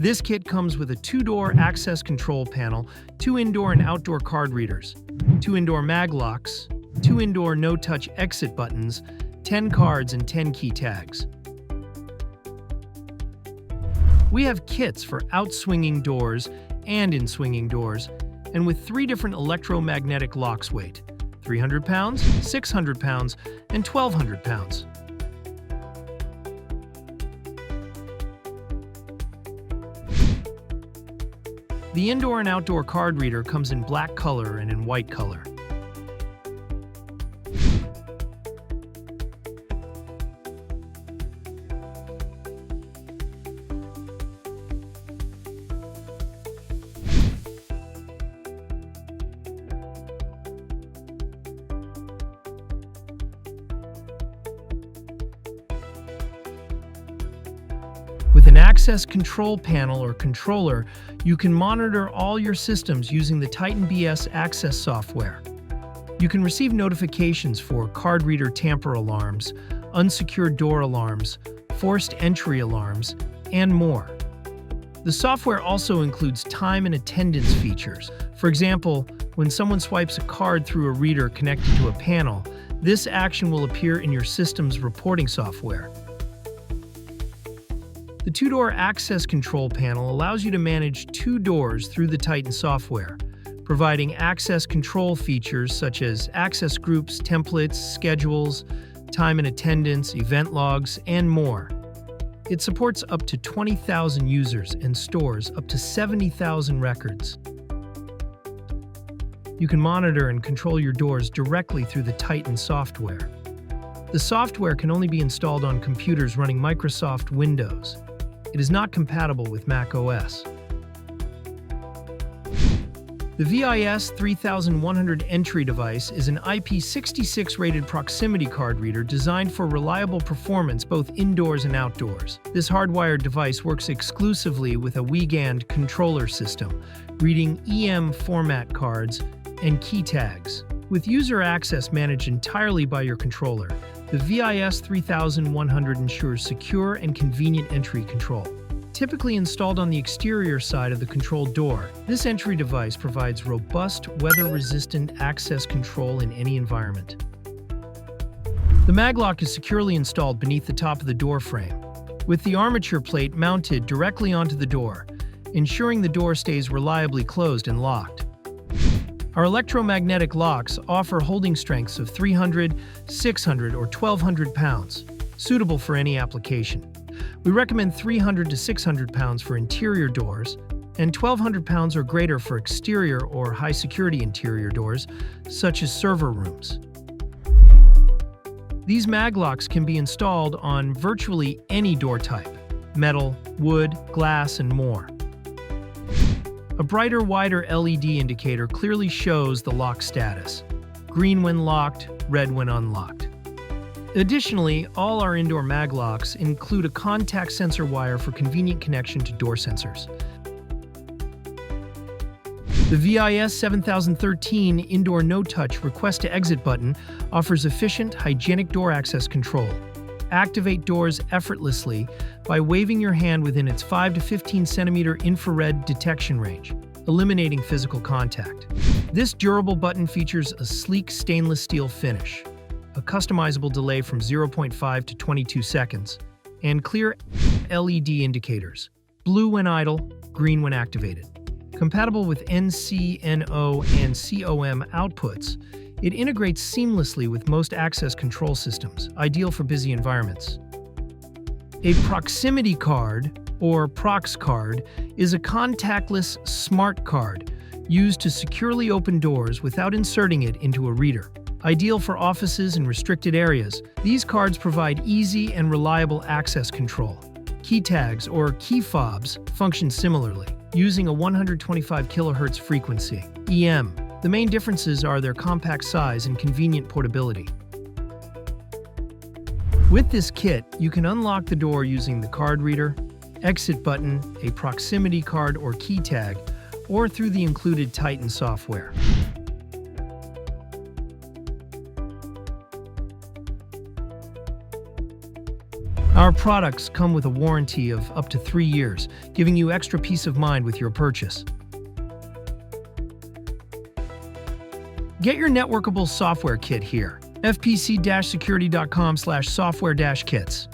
This kit comes with a 2-door access control panel, 2 indoor and outdoor card readers, 2 indoor maglocks, 2 indoor no-touch exit buttons, 10 cards and 10 key tags. We have kits for out-swinging doors and in-swinging doors, and with 3 different electromagnetic locks weight: 300 pounds, 600 pounds, and 1,200 pounds. The indoor and outdoor card reader comes in black color and in white color. With an access control panel or controller, you can monitor all your systems using the Titan BS Access software. You can receive notifications for card reader tamper alarms, unsecured door alarms, forced entry alarms, and more. The software also includes time and attendance features. For example, when someone swipes a card through a reader connected to a panel, this action will appear in your system's reporting software. The 2-door access control panel allows you to manage 2 doors through the Titan software, providing access control features such as access groups, templates, schedules, time and attendance, event logs, and more. It supports up to 20,000 users and stores up to 70,000 records. You can monitor and control your doors directly through the Titan software. The software can only be installed on computers running Microsoft Windows. It is not compatible with Mac OS. The VIS 3100 entry device is an IP66 rated proximity card reader designed for reliable performance both indoors and outdoors. This hardwired device works exclusively with a Wiegand controller system, reading EM format cards and key tags. With user access managed entirely by your controller, the VIS 3100 ensures secure and convenient entry control. Typically installed on the exterior side of the control door, this entry device provides robust, weather-resistant access control in any environment. The maglock is securely installed beneath the top of the door frame, with the armature plate mounted directly onto the door, ensuring the door stays reliably closed and locked. Our electromagnetic locks offer holding strengths of 300, 600, or 1,200 pounds, suitable for any application. We recommend 300 to 600 pounds for interior doors and 1,200 pounds or greater for exterior or high-security interior doors, such as server rooms. These maglocks can be installed on virtually any door type: metal, wood, glass, and more. A brighter, wider LED indicator clearly shows the lock status: green when locked, red when unlocked. Additionally, all our indoor maglocks include a contact sensor wire for convenient connection to door sensors. The VIS 7013 Indoor No-Touch Request-to-Exit button offers efficient, hygienic door access control. Activate doors effortlessly by waving your hand within its 5 to 15 centimeter infrared detection range, eliminating physical contact. This durable button features a sleek stainless steel finish, a customizable delay from 0.5 to 22 seconds, and clear LED indicators: blue when idle, green when activated. Compatible with NC, NO, and COM outputs, it integrates seamlessly with most access control systems, ideal for busy environments. A proximity card, or Prox card, is a contactless smart card used to securely open doors without inserting it into a reader. Ideal for offices and restricted areas, these cards provide easy and reliable access control. Key tags, or key fobs, function similarly, using a 125 kHz frequency, EM. The main differences are their compact size and convenient portability. With this kit, you can unlock the door using the card reader, exit button, a proximity card or key tag, or through the included Titan software. Our products come with a warranty of up to 3 years, giving you extra peace of mind with your purchase. Get your networkable software kit here. fpc-security.com/software-kits.